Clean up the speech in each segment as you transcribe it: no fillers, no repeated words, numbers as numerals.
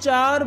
4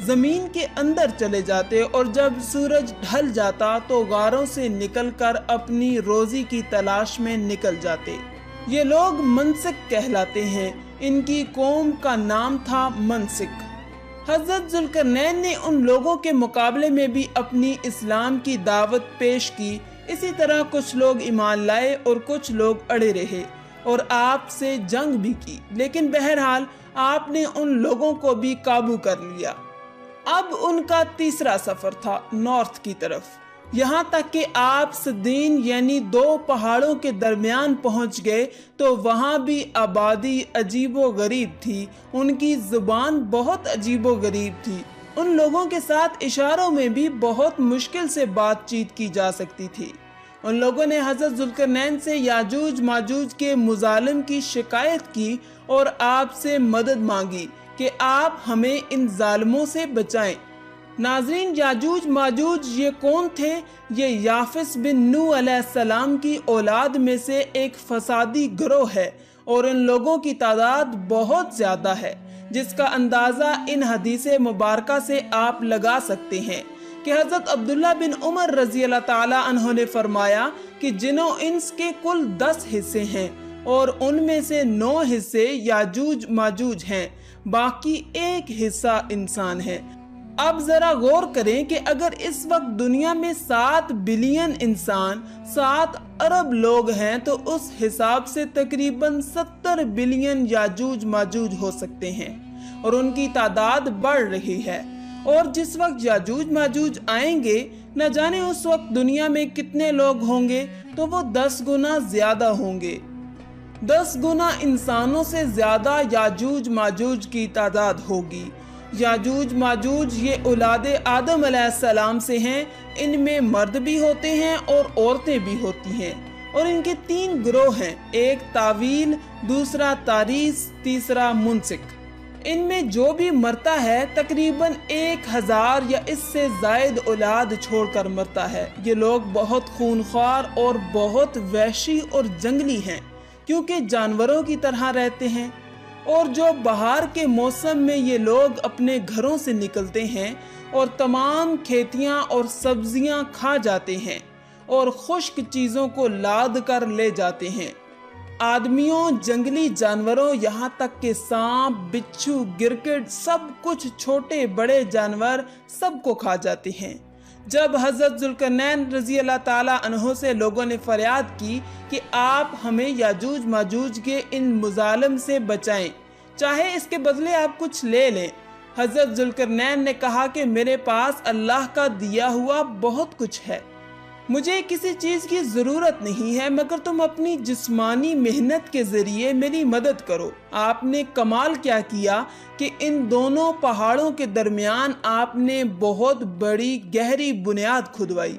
زمین کے اندر چلے جاتے اور جب سورج ڈھل جاتا تو غاروں سے نکل کر اپنی روزی کی تلاش میں نکل جاتے۔ یہ لوگ منسک کہلاتے ہیں۔ ان کی قوم کا نام تھا منسک۔ حضرت ذوالقرنین نے ان لوگوں کے مقابلے میں بھی اپنی اسلام کی دعوت پیش کی۔ اسی طرح کچھ لوگ ایمان لائے اور کچھ لوگ اڑے رہے اور آپ سے جنگ بھی کی، لیکن بہرحال آپ نے ان لوگوں کو بھی قابو کر لیا۔ اب ان کا تیسرا سفر تھا نارتھ کی طرف، یہاں تک کہ آپ صدین یعنی دو پہاڑوں کے درمیان پہنچ گئے تو وہاں بھی آبادی عجیب و غریب تھی۔ ان کی زبان بہت عجیب و غریب تھی۔ ان لوگوں کے ساتھ اشاروں میں بھی بہت مشکل سے بات چیت کی جا سکتی تھی۔ ان لوگوں نے حضرت ذوالقرنین سے یاجوج ماجوج کے مظالم کی شکایت کی اور آپ سے مدد مانگی کہ آپ ہمیں ان ظالموں سے بچائیں۔ ناظرین، یاجوج ماجوج یہ کون تھے؟ یہ یافس بن نوح علیہ السلام کی اولاد میں سے ایک فسادی گروہ ہے اور ان لوگوں کی تعداد بہت زیادہ ہے، جس کا اندازہ ان حدیث مبارکہ سے آپ لگا سکتے ہیں کہ حضرت عبداللہ بن عمر رضی اللہ تعالی عنہ نے فرمایا کہ جن و انس کے کل 10 حصے ہیں اور ان میں سے 9 حصے یاجوج ماجوج ہیں، باقی 1 حصہ انسان ہے۔ اب ذرا غور کریں کہ اگر اس وقت دنیا میں 7 بلین انسان 7 ارب لوگ ہیں تو اس حساب سے تقریباً 70 بلین یاجوج ماجوج ہو سکتے ہیں اور ان کی تعداد بڑھ رہی ہے۔ اور جس وقت یاجوج ماجوج آئیں گے نہ جانے اس وقت دنیا میں کتنے لوگ ہوں گے، تو وہ 10 گنا زیادہ ہوں گے۔ 10 گنا انسانوں سے زیادہ یاجوج ماجوج کی تعداد ہوگی۔ یاجوج ماجوج یہ اولاد آدم علیہ السلام سے ہیں۔ ان میں مرد بھی ہوتے ہیں اور عورتیں بھی ہوتی ہیں، اور ان کے 3 گروہ ہیں، ایک طاویل، دوسرا تاریس، تیسرا منسک۔ ان میں جو بھی مرتا ہے تقریباً 1000 یا اس سے زائد اولاد چھوڑ کر مرتا ہے۔ یہ لوگ بہت خونخوار اور بہت وحشی اور جنگلی ہیں، کیونکہ جانوروں کی طرح رہتے ہیں۔ اور جو بہار کے موسم میں یہ لوگ اپنے گھروں سے نکلتے ہیں اور تمام کھیتیاں اور سبزیاں کھا جاتے ہیں اور خشک چیزوں کو لاد کر لے جاتے ہیں۔ آدمیوں، جنگلی جانوروں، یہاں تک کہ سانپ، بچھو، گرگٹ، سب کچھ، چھوٹے بڑے جانور سب کو کھا جاتے ہیں۔ جب حضرت ذوالقرنین رضی اللہ تعالیٰ عنہ سے لوگوں نے فریاد کی کہ آپ ہمیں یاجوج ماجوج کے ان مظالم سے بچائیں، چاہے اس کے بدلے آپ کچھ لے لیں، حضرت ذوالقرنین نے کہا کہ میرے پاس اللہ کا دیا ہوا بہت کچھ ہے، مجھے کسی چیز کی ضرورت نہیں ہے، مگر تم اپنی جسمانی محنت کے ذریعے میری مدد کرو۔ آپ نے کمال کیا کیا کہ ان دونوں پہاڑوں کے درمیان آپ نے بہت بڑی گہری بنیاد کھدوائی،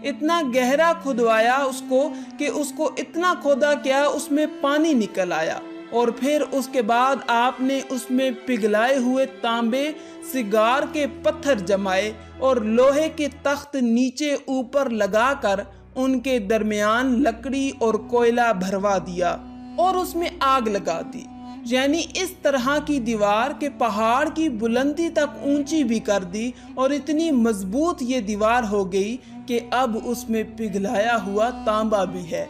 اتنا گہرا کھدوایا اس کو کہ اس کو اتنا کھودا کیا اس میں پانی نکل آیا، اور پھر اس کے بعد آپ نے اس میں پگھلائے ہوئے تانبے، سگار کے پتھر جمائے اور لوہے کے تخت نیچے اوپر لگا کر ان کے درمیان لکڑی اور کوئلہ بھروا دیا اور اس میں آگ لگا دی، یعنی اس طرح کی دیوار کہ پہاڑ کی بلندی تک اونچی بھی کر دی، اور اتنی مضبوط یہ دیوار ہو گئی کہ اب اس میں پگھلایا ہوا تانبا بھی ہے۔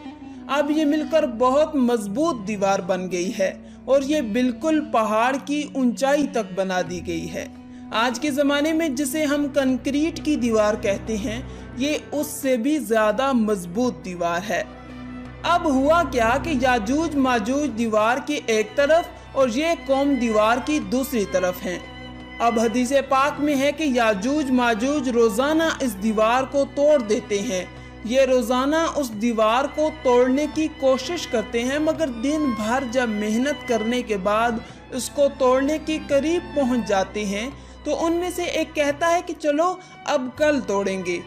اب یہ مل کر بہت مضبوط دیوار بن گئی ہے اور یہ بالکل پہاڑ کی اونچائی تک بنا دی گئی ہے۔ آج کے زمانے میں جسے ہم کنکریٹ کی دیوار کہتے ہیں، یہ اس سے بھی زیادہ مضبوط دیوار ہے۔ اب ہوا کیا کہ یاجوج ماجوج دیوار کی ایک طرف اور یہ قوم دیوار کی دوسری طرف ہیں۔ اب حدیث پاک میں ہے کہ یاجوج ماجوج روزانہ اس دیوار کو توڑ دیتے ہیں۔ یہ روزانہ اس دیوار کو توڑنے کی کوشش کرتے ہیں، مگر دن بھر جب محنت کرنے کے بعد اس کو توڑنے کے قریب پہنچ جاتے ہیں تو ان میں سے ایک کہتا ہے کہ چلو اب کل توڑیں گے،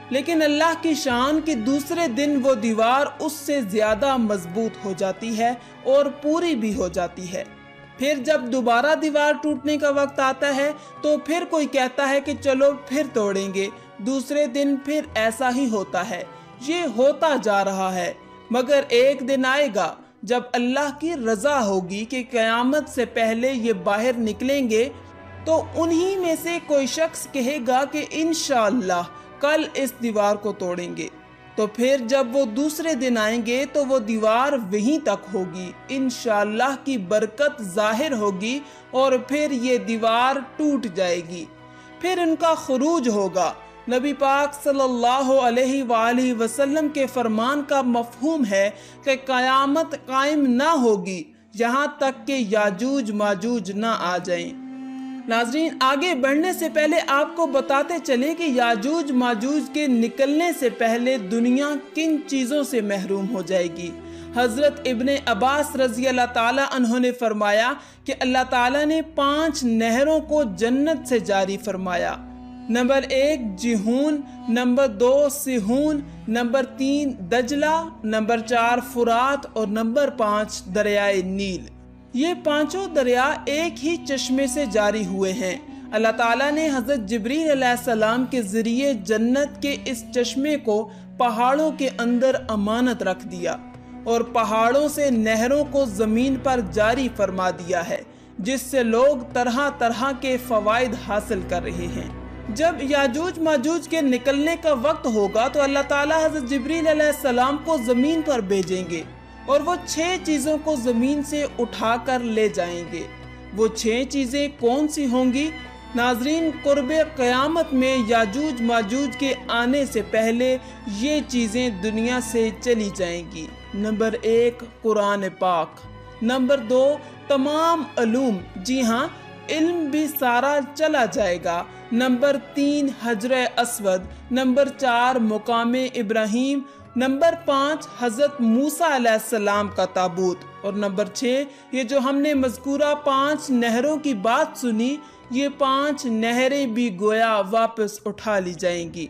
لیکن اللہ کی شان کہ دوسرے دن وہ دیوار اس سے زیادہ مضبوط ہو جاتی ہے اور پوری بھی ہو جاتی ہے۔ پھر جب دوبارہ دیوار ٹوٹنے کا وقت آتا ہے تو پھر کوئی کہتا ہے کہ چلو پھر توڑیں گے، دوسرے دن پھر ایسا ہی ہوتا ہے۔ یہ ہوتا جا رہا ہے، مگر ایک دن آئے گا جب اللہ کی رضا ہوگی کہ قیامت سے پہلے یہ باہر نکلیں گے تو انہی میں سے کوئی شخص کہے گا کہ انشاءاللہ کل اس دیوار کو توڑیں گے، تو پھر جب وہ دوسرے دن آئیں گے تو وہ دیوار وہیں تک ہوگی، انشاءاللہ کی برکت ظاہر ہوگی اور پھر یہ دیوار ٹوٹ جائے گی، پھر ان کا خروج ہوگا۔ نبی پاک صلی اللہ علیہ وآلہ وسلم کے فرمان کا مفہوم ہے کہ قیامت قائم نہ ہوگی یہاں تک کہ یاجوج ماجوج نہ آ جائیں۔ ناظرین، آگے بڑھنے سے پہلے آپ کو بتاتے چلیں کہ یاجوج ماجوج کے نکلنے سے پہلے دنیا کن چیزوں سے محروم ہو جائے گی۔ حضرت ابن عباس رضی اللہ تعالیٰ عنہ نے فرمایا کہ اللہ تعالیٰ نے 5 نہروں کو جنت سے جاری فرمایا۔ نمبر 1 جیہون، نمبر 2 سیہون، نمبر 3 دجلہ، نمبر 4 فرات اور نمبر 5 دریائے نیل۔ یہ 5 دریا ایک ہی چشمے سے جاری ہوئے ہیں۔ اللہ تعالیٰ نے حضرت جبریل علیہ السلام کے ذریعے جنت کے اس چشمے کو پہاڑوں کے اندر امانت رکھ دیا اور پہاڑوں سے نہروں کو زمین پر جاری فرما دیا ہے، جس سے لوگ طرح طرح کے فوائد حاصل کر رہے ہیں۔ جب یاجوج ماجوج کے نکلنے کا وقت ہوگا تو اللہ تعالیٰ حضرت جبریل علیہ السلام کو زمین پر بھیجیں گے اور وہ 6 چیزوں کو زمین سے اٹھا کر لے جائیں گے۔ وہ 6 چیزیں کون سی ہوں گی؟ ناظرین، قرب قیامت میں یاجوج ماجوج کے آنے سے پہلے یہ چیزیں دنیا سے چلی جائیں گی۔ نمبر 1 قرآن پاک، نمبر 2 تمام علوم، جی ہاں علم بھی سارا چلا جائے گا، نمبر 3 حجر اسود، نمبر 4 مقام ابراہیم، نمبر 5 حضرت موسیٰ علیہ السلام کا تابوت، اور نمبر 6 یہ جو ہم نے مذکورہ 5 نہروں کی بات سنی، یہ 5 نہریں بھی گویا واپس اٹھا لی جائیں گی۔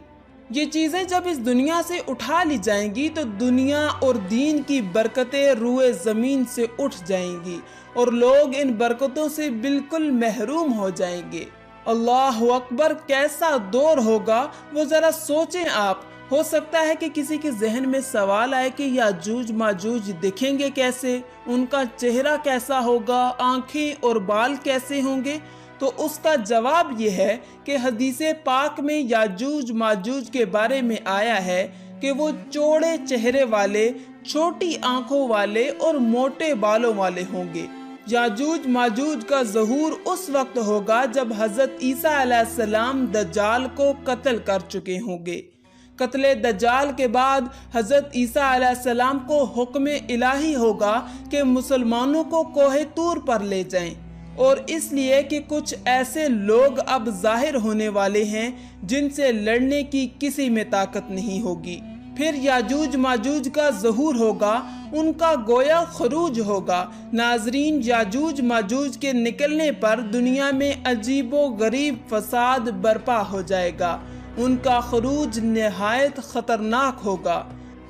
یہ چیزیں جب اس دنیا سے اٹھا لی جائیں گی تو دنیا اور دین کی برکتیں روئے زمین سے اٹھ جائیں گی اور لوگ ان برکتوں سے بالکل محروم ہو جائیں گے۔ اللہ اکبر، کیسا دور ہوگا وہ ذرا سوچیں آپ۔ ہو سکتا ہے کہ کسی کے ذہن میں سوال آئے کہ یاجوج ماجوج دکھیں گے کیسے، ان کا چہرہ کیسا ہوگا، آنکھیں اور بال کیسے ہوں گے؟ تو اس کا جواب یہ ہے کہ حدیث پاک میں یاجوج ماجوج کے بارے میں آیا ہے کہ وہ چوڑے چہرے والے، چھوٹی آنکھوں والے اور موٹے بالوں والے ہوں گے۔ یاجوج ماجوج کا ظہور اس وقت ہوگا جب حضرت عیسیٰ علیہ السلام دجال کو قتل کر چکے ہوں گے۔ قتل دجال کے بعد حضرت عیسیٰ علیہ السلام کو حکم الہی ہوگا کہ مسلمانوں کو کوہ طور پر لے جائیں، اور اس لیے کہ کچھ ایسے لوگ اب ظاہر ہونے والے ہیں جن سے لڑنے کی کسی میں طاقت نہیں ہوگی۔ پھر یاجوج ماجوج کا ظہور ہوگا، ان کا گویا خروج ہوگا۔ ناظرین، یاجوج ماجوج کے نکلنے پر دنیا میں عجیب و غریب فساد برپا ہو جائے گا۔ ان کا خروج نہایت خطرناک ہوگا،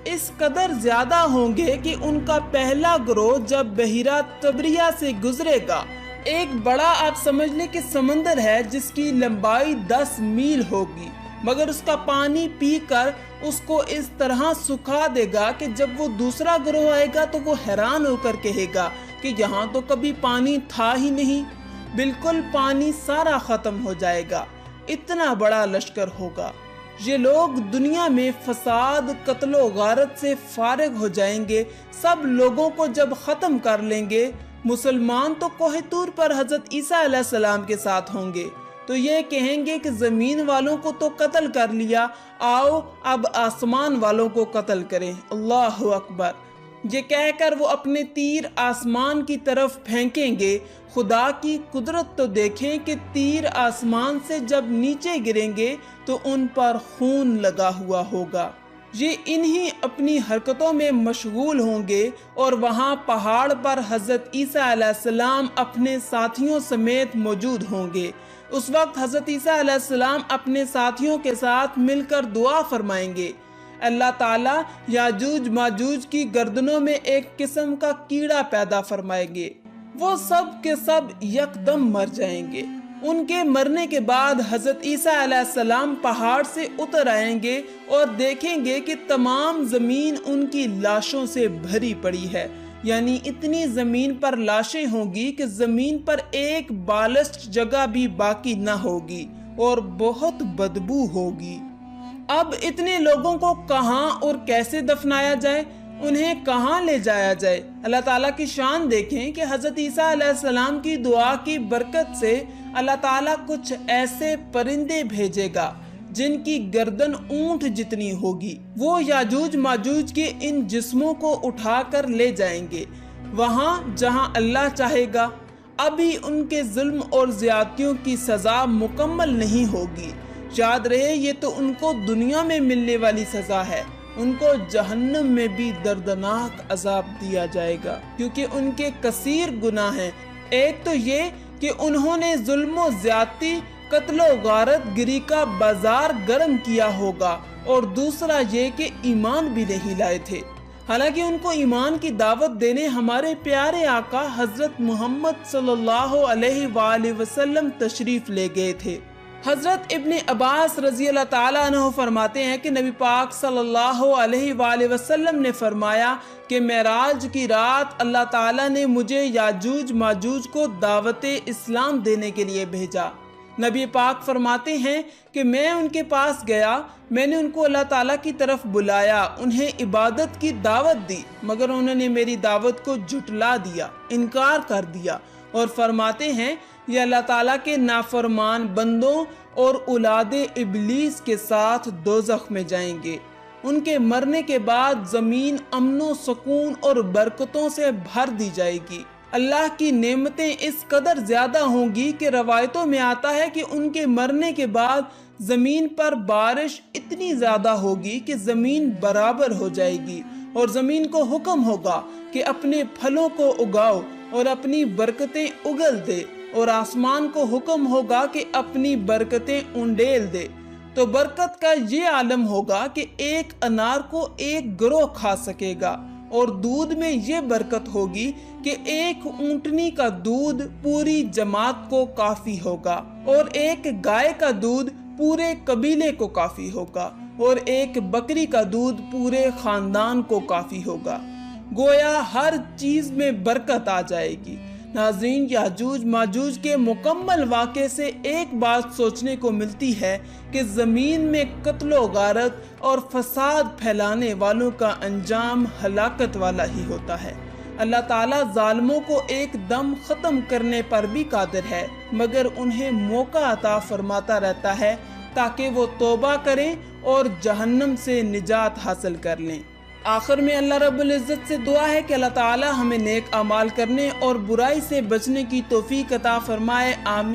اس قدر زیادہ ہوں گے کہ ان کا پہلا گروہ جب بحیرہ طبریہ سے گزرے گا، ایک بڑا آپ سمجھ لیں کہ سمندر ہے جس کی لمبائی 10 میل ہوگی، مگر اس کا پانی پی کر اس کو اس طرح سکھا دے گا کہ جب وہ دوسرا گروہ آئے گا تو وہ حیران ہو کر کہے گا کہ یہاں تو کبھی پانی تھا ہی نہیں، بالکل پانی سارا ختم ہو جائے گا، اتنا بڑا لشکر ہوگا۔ یہ لوگ دنیا میں فساد، قتل و غارت سے فارغ ہو جائیں گے۔ سب لوگوں کو جب ختم کر لیں گے، مسلمان تو کوہ طور پر حضرت عیسیٰ علیہ السلام کے ساتھ ہوں گے، تو یہ کہیں گے کہ زمین والوں کو تو قتل کر لیا، آؤ اب آسمان والوں کو قتل کریں۔ اللہ اکبر، یہ کہہ کر وہ اپنے تیر آسمان کی طرف پھینکیں گے۔ خدا کی قدرت تو دیکھیں کہ تیر آسمان سے جب نیچے گریں گے تو ان پر خون لگا ہوا ہوگا۔ یہ انہی اپنی حرکتوں میں مشغول ہوں گے اور وہاں پہاڑ پر حضرت عیسیٰ علیہ السلام اپنے ساتھیوں سمیت موجود ہوں گے۔ اس وقت حضرت عیسیٰ علیہ السلام اپنے ساتھیوں کے ساتھ مل کر دعا فرمائیں گے۔ اللہ تعالیٰ یاجوج ماجوج کی گردنوں میں ایک قسم کا کیڑا پیدا فرمائیں گے، وہ سب کے سب یکدم مر جائیں گے۔ ان کے مرنے کے بعد حضرت عیسیٰ علیہ السلام پہاڑ سے اتر آئیں گے اور دیکھیں گے کہ تمام زمین ان کی لاشوں سے بھری پڑی ہے۔ یعنی اتنی زمین پر لاشیں ہوں گی کہ زمین پر ایک بالسٹ جگہ بھی باقی نہ ہوگی اور بہت بدبو ہوگی۔ اب اتنے لوگوں کو کہاں اور کیسے دفنایا جائے، انہیں کہاں لے جایا جائے؟ اللہ تعالیٰ کی شان دیکھیں کہ حضرت عیسیٰ علیہ السلام کی دعا کی برکت سے اللہ تعالیٰ کچھ ایسے پرندے بھیجے گا جن کی گردن اونٹ جتنی ہوگی۔ وہ یاجوج ماجوج کے ان جسموں کو اٹھا کر لے جائیں گے وہاں جہاں اللہ چاہے گا۔ ابھی ان کے ظلم اور زیادتیوں کی سزا مکمل نہیں ہوگی۔ یاد رہے یہ تو ان کو دنیا میں ملنے والی سزا ہے، ان کو جہنم میں بھی دردناک عذاب دیا جائے گا، کیونکہ ان کے کثیر گناہ ہیں۔ ایک تو یہ کہ انہوں نے ظلم و زیادتی، قتل و غارت گری کا بازار گرم کیا ہوگا، اور دوسرا یہ کہ ایمان بھی نہیں لائے تھے، حالانکہ ان کو ایمان کی دعوت دینے ہمارے پیارے آقا حضرت محمد صلی اللہ علیہ وآلہ وسلم تشریف لے گئے تھے۔ حضرت ابن عباس رضی اللہ تعالیٰ عنہ فرماتے ہیں کہ نبی پاک صلی اللہ علیہ وآلہ وسلم نے فرمایا کہ معراج کی رات اللہ تعالیٰ نے مجھے یاجوج ماجوج کو دعوت اسلام دینے کے لیے بھیجا۔ نبی پاک فرماتے ہیں کہ میں ان کے پاس گیا، میں نے ان کو اللہ تعالیٰ کی طرف بلایا، انہیں عبادت کی دعوت دی، مگر انہوں نے میری دعوت کو جھٹلا دیا، انکار کر دیا، اور فرماتے ہیں یہ اللہ تعالیٰ کے نافرمان بندوں اور اولاد ابلیس کے ساتھ دوزخ میں جائیں گے۔ ان کے مرنے کے بعد زمین امن و سکون اور برکتوں سے بھر دی جائے گی۔ اللہ کی نعمتیں اس قدر زیادہ ہوں گی کہ روایتوں میں آتا ہے کہ ان کے مرنے کے بعد زمین پر بارش اتنی زیادہ ہوگی کہ زمین برابر ہو جائے گی، اور زمین کو حکم ہوگا کہ اپنے پھلوں کو اگاؤ اور اپنی برکتیں اگل دے، اور آسمان کو حکم ہوگا کہ اپنی برکتیں انڈیل دے۔ تو برکت کا یہ عالم ہوگا کہ ایک انار کو ایک گروہ کھا سکے گا، اور دودھ میں یہ برکت ہوگی کہ ایک اونٹنی کا دودھ پوری جماعت کو کافی ہوگا، اور ایک گائے کا دودھ پورے قبیلے کو کافی ہوگا، اور ایک بکری کا دودھ پورے خاندان کو کافی ہوگا۔ گویا ہر چیز میں برکت آ جائے گی۔ ناظرین، یاجوج ماجوج کے مکمل واقعے سے ایک بات سوچنے کو ملتی ہے کہ زمین میں قتل و غارت اور فساد پھیلانے والوں کا انجام ہلاکت والا ہی ہوتا ہے۔ اللہ تعالیٰ ظالموں کو ایک دم ختم کرنے پر بھی قادر ہے، مگر انہیں موقع عطا فرماتا رہتا ہے تاکہ وہ توبہ کریں اور جہنم سے نجات حاصل کر لیں۔ آخر میں اللہ رب العزت سے دعا ہے کہ اللہ تعالیٰ ہمیں نیک اعمال کرنے اور برائی سے بچنے کی توفیق عطا فرمائے، آمین۔